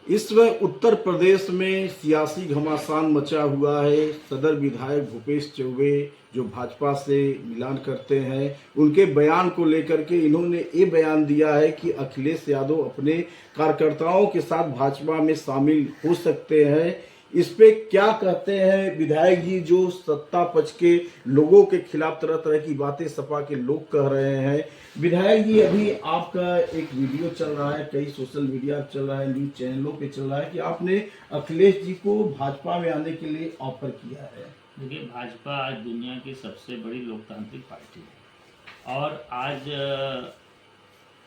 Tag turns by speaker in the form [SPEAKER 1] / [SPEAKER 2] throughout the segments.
[SPEAKER 1] इस समय उत्तर प्रदेश में सियासी घमासान मचा हुआ है। सदर विधायक भूपेश चौबे जो भाजपा से मिलान करते हैं, उनके बयान को लेकर के इन्होंने ये बयान दिया है कि अखिलेश यादव अपने कार्यकर्ताओं के साथ भाजपा में शामिल हो सकते हैं। इस पे क्या कहते हैं विधायक जी, जो सत्ता पक्ष के लोगों के खिलाफ तरह तरह की बातें सपा के लोग कह रहे हैं। विधायक जी, अभी आपका एक वीडियो चल रहा है, कई सोशल मीडिया चल रहा है, न्यूज चैनलों पे चल रहा है कि आपने अखिलेश जी को भाजपा में आने के लिए ऑफर किया है।
[SPEAKER 2] देखिए, भाजपा आज दुनिया की सबसे बड़ी लोकतांत्रिक पार्टी है और आज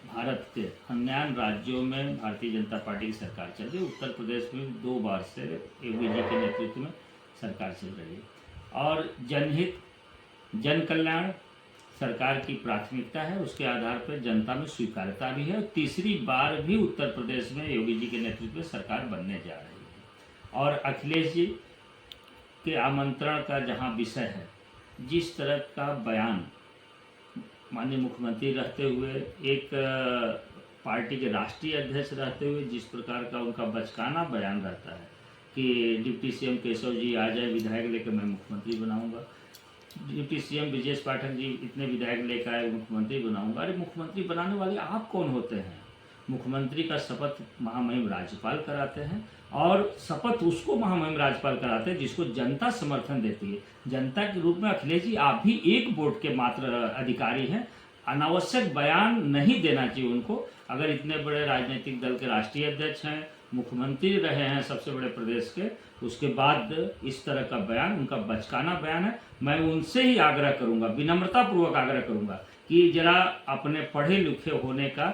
[SPEAKER 2] भारत के 99 राज्यों में भारतीय जनता पार्टी की सरकार चल रही है। उत्तर प्रदेश में 2 बार से योगी जी के नेतृत्व में सरकार चल रही है और जनहित, जन कल्याण सरकार की प्राथमिकता है। उसके आधार पर जनता में स्वीकार्यता भी है और तीसरी बार भी उत्तर प्रदेश में योगी जी के नेतृत्व में सरकार बनने जा रही है। और अखिलेश जी के आमंत्रण का जहां विषय है, जिस तरह का बयान माननीय मुख्यमंत्री रहते हुए, एक पार्टी के राष्ट्रीय अध्यक्ष रहते हुए जिस प्रकार का उनका बचकाना बयान रहता है कि डिप्टी सीएम केशव जी आ जाए विधायक लेकर मैं मुख्यमंत्री बनाऊंगा, डिप्टी सीएम ब्रजेश पाठक जी इतने विधायक लेकर आए मुख्यमंत्री बनाऊंगा। अरे मुख्यमंत्री बनाने वाले आप कौन होते हैं? मुख्यमंत्री का शपथ महामहिम राज्यपाल कराते हैं और शपथ उसको महामहिम राज्यपाल कराते हैं जिसको जनता समर्थन देती है। जनता के रूप में अखिलेश जी आप भी एक वोट के मात्र अधिकारी हैं। अनावश्यक बयान नहीं देना चाहिए उनको। अगर इतने बड़े राजनीतिक दल के राष्ट्रीय अध्यक्ष हैं, मुख्यमंत्री रहे हैं सबसे बड़े प्रदेश के, उसके बाद इस तरह का बयान, उनका बचकाना बयान है। मैं उनसे ही आग्रह करूंगा, विनम्रता पूर्वक आग्रह करूंगा कि जरा अपने पढ़े लिखे होने का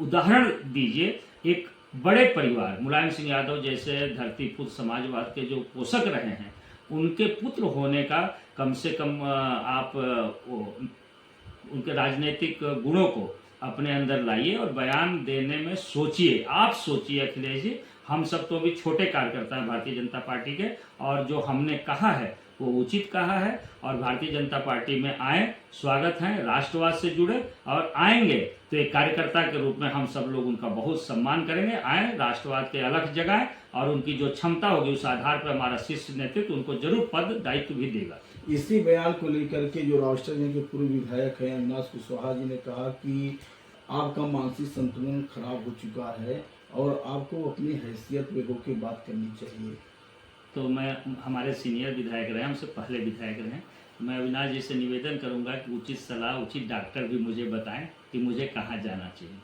[SPEAKER 2] उदाहरण दीजिए। एक बड़े परिवार, मुलायम सिंह यादव जैसे धरती पुत्र समाजवाद के जो पोषक रहे हैं, उनके पुत्र होने का कम से कम आप उनके राजनीतिक गुणों को अपने अंदर लाइए और बयान देने में सोचिए। आप सोचिए अखिलेश जी, हम सब तो अभी छोटे कार्यकर्ता हैं भारतीय जनता पार्टी के, और जो हमने कहा है वो उचित कहा है और भारतीय जनता पार्टी में आए, स्वागत है। राष्ट्रवाद से जुड़े और आएंगे तो एक कार्यकर्ता के रूप में हम सब लोग उनका बहुत सम्मान करेंगे। आए, राष्ट्रवाद के अलग जगह और उनकी जो क्षमता होगी उस आधार पर हमारा शीर्ष नेतृत्व उनको जरूर पद दायित्व भी देगा।
[SPEAKER 1] इसी बयान को लेकर के जो राष्ट्रवादी के पूर्व विधायक हैं अविनाश कुशवाहा जी ने कहा कि आपका मानसिक संतुलन खराब हो चुका है और आपको अपनी हैसियत पे होकर बात करनी चाहिए।
[SPEAKER 2] तो मैं, हमारे सीनियर विधायक रहे, हमसे पहले विधायक रहे, मैं अविनाश जी से निवेदन करूंगा कि उचित सलाह, उचित डॉक्टर भी मुझे बताएं कि मुझे कहाँ जाना चाहिए।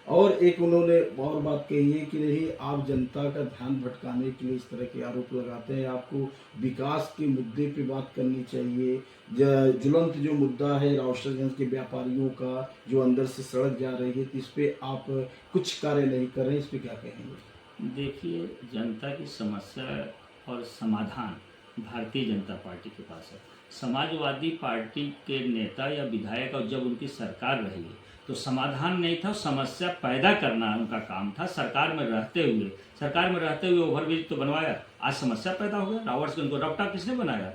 [SPEAKER 1] और एक उन्होंने और बात कही है कि नहीं, आप जनता का ध्यान भटकाने के लिए इस तरह के आरोप लगाते हैं। आपको विकास के मुद्दे पे बात करनी चाहिए। ज्वलंत जो मुद्दा है राष्ट्रगंज के व्यापारियों का जो अंदर से सड़क जा रही है, तो इस पे आप कुछ कार्य नहीं कर रहे हैं, इस पे क्या कहेंगे?
[SPEAKER 2] देखिए, जनता की समस्या और समाधान भारतीय जनता पार्टी के पास है। समाजवादी पार्टी के नेता या विधायक और जब उनकी सरकार रही तो समाधान नहीं था, समस्या पैदा करना उनका काम था। सरकार में रहते हुए ओवरब्रिज तो बनवाया, आज समस्या पैदा हो गया। रावर्सगंज को रपटा किसने बनाया?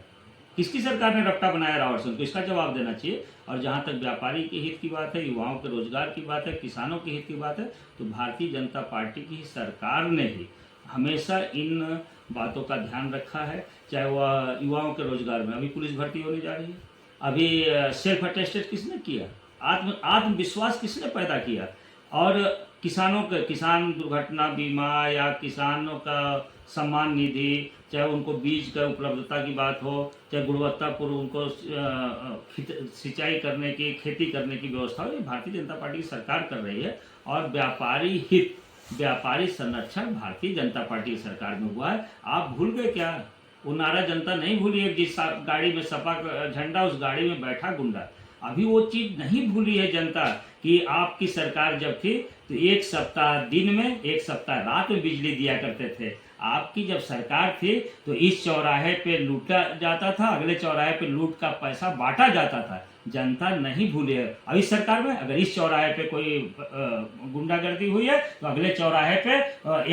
[SPEAKER 2] किसकी सरकार ने रपटा बनाया रावर्सगंज को? इसका जवाब देना चाहिए। और जहाँ तक व्यापारी के हित की बात है, युवाओं के रोजगार की बात है, किसानों के हित की बात है, तो भारतीय जनता पार्टी की सरकार ने ही हमेशा इन बातों का ध्यान रखा है। चाहे वह युवाओं के रोजगार में, अभी पुलिस भर्ती होने जा रही है, अभी सेल्फ अटेस्टेड किसने किया, आत्मविश्वास किसने पैदा किया, और किसानों के किसान दुर्घटना बीमा या किसानों का सम्मान निधि, चाहे उनको बीज का उपलब्धता की बात हो, चाहे गुणवत्तापूर्ण उनको सिंचाई करने की, खेती करने की व्यवस्था हो, ये भारतीय जनता पार्टी की सरकार कर रही है। और व्यापारी हित, व्यापारी संरक्षण भारतीय जनता पार्टी की सरकार में हुआ है। आप भूल गए क्या? वो नारा जनता नहीं भूली है, जिस गाड़ी में सपा का झंडा उस गाड़ी में बैठा गुंडा। अभी वो चीज नहीं भूली है जनता कि आपकी सरकार जब थी तो 1 सप्ताह दिन में 1 सप्ताह रात में बिजली दिया करते थे। आपकी जब सरकार थी तो इस चौराहे पे लूटा जाता था, अगले चौराहे पे लूट का पैसा बांटा जाता था। जनता नहीं भूली है। अभी सरकार में अगर इस चौराहे पे कोई गुंडागर्दी हुई है तो अगले चौराहे पे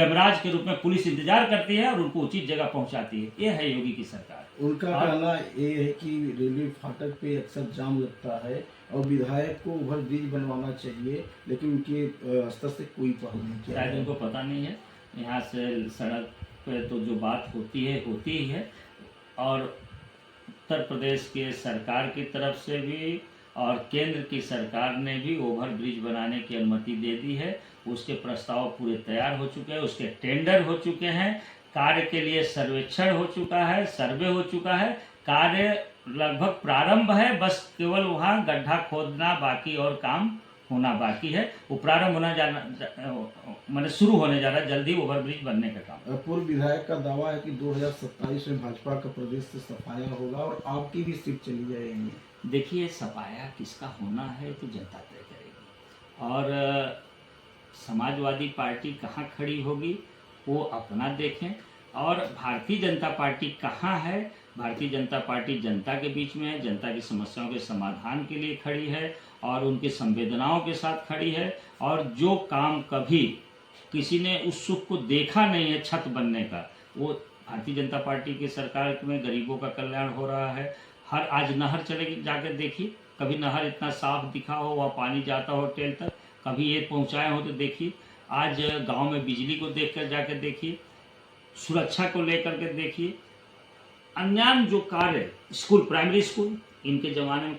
[SPEAKER 2] यमराज के रूप में पुलिस इंतजार करती है और उनको उचित जगह पहुंचाती है। ये है योगी की सरकार।
[SPEAKER 1] उनका कहना ये है कि रेलवे फाटक पे अक्सर जाम लगता है और विधायक को ओवरब्रिज बनवाना चाहिए, लेकिन उनके स्तर से कोई पहल नहीं किया।
[SPEAKER 2] शायद उनको पता नहीं है। यहाँ से सड़क पे तो जो बात होती ही है। और उत्तर प्रदेश के सरकार की तरफ से भी और केंद्र की सरकार ने भी ओवर ब्रिज बनाने की अनुमति दे दी है। उसके प्रस्ताव पूरे तैयार हो चुके हैं, उसके टेंडर हो चुके हैं, कार्य के लिए सर्वेक्षण हो चुका है, सर्वे हो चुका है, कार्य लगभग प्रारंभ है। बस केवल वहाँ गड्ढा खोदना बाकी और काम होना बाकी है। वो प्रारंभ मैंने शुरू होने जा रहा है जल्दी ओवरब्रिज बनने का काम।
[SPEAKER 1] पूर्व विधायक का दावा है कि 2027 में भाजपा का प्रदेश से सफाया होगा और आपकी भी सीट चली जाएगी।
[SPEAKER 2] देखिए, सफाया किसका होना है तो जनता तय करेगी, और समाजवादी पार्टी कहाँ खड़ी होगी वो अपना देखें। और भारतीय जनता पार्टी कहाँ है? भारतीय जनता पार्टी जनता के बीच में है, जनता की समस्याओं के समाधान के लिए खड़ी है और उनकी संवेदनाओं के साथ खड़ी है। और जो काम कभी किसी ने उस सुख को देखा नहीं है छत बनने का, वो भारतीय जनता पार्टी की सरकार में गरीबों का कल्याण हो रहा है। हर आज नहर चलेगी, जाकर देखिए, कभी नहर इतना साफ दिखा हो, वहाँ पानी जाता हो टेल तक, कभी ये पहुँचाए हो तो देखिए। आज गांव में बिजली को देखकर जाकर देखिए, सुरक्षा को लेकर के देखिए, अन्य जो कार्य, स्कूल, प्राइमरी स्कूल, इनके ज़माने में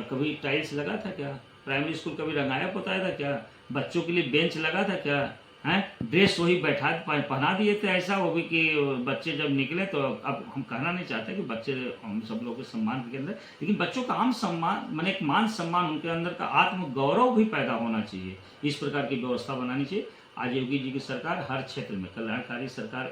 [SPEAKER 2] कभी टाइल्स लगा था क्या? प्राइमरी स्कूल कभी रंगाया पोताया था क्या? बच्चों के लिए बेंच लगा था क्या? हैं, ड्रेस वही पहना दिए थे ऐसा, वो भी कि बच्चे जब निकले तो, अब हम कहना नहीं चाहते कि बच्चे हम सब लोग के सम्मान के अंदर, लेकिन बच्चों का आम सम्मान, माने एक मान सम्मान, उनके अंदर का आत्मगौरव भी पैदा होना चाहिए। इस प्रकार की व्यवस्था बनानी चाहिए। आज योगी जी की सरकार हर क्षेत्र में कल्याणकारी सरकार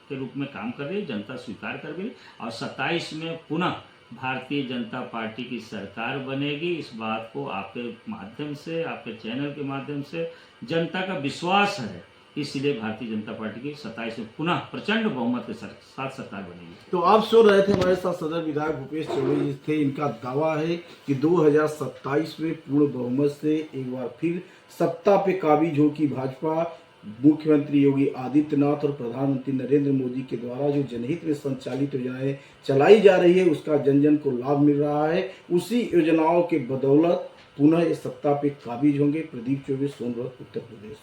[SPEAKER 2] के रूप में काम कर रही है, जनता स्वीकार कर रही है। और 27 में पुनः भारतीय जनता पार्टी की सरकार बनेगी। इस बात को आपके माध्यम से, आपके चैनल के माध्यम से जनता का विश्वास है। इसलिए भारतीय जनता पार्टी की 27 में पुनः प्रचंड बहुमत के साथ सरकार बनेगी।
[SPEAKER 1] तो आप सुन रहे थे, हमारे साथ सदर विधायक भूपेश चौबे जी थे। इनका दावा है कि 2027 में पूर्ण बहुमत से एक बार फिर सत्ता पे काबिज होगी भाजपा। मुख्यमंत्री योगी आदित्यनाथ और प्रधानमंत्री नरेंद्र मोदी के द्वारा जो जनहित में संचालित योजनाएं चलाई जा रही है, उसका जन जन को लाभ मिल रहा है। उसी योजनाओं के बदौलत पुनः इस सत्ता पे काबिज होंगे। प्रदीप चौबे, सोनभद्र, उत्तर प्रदेश।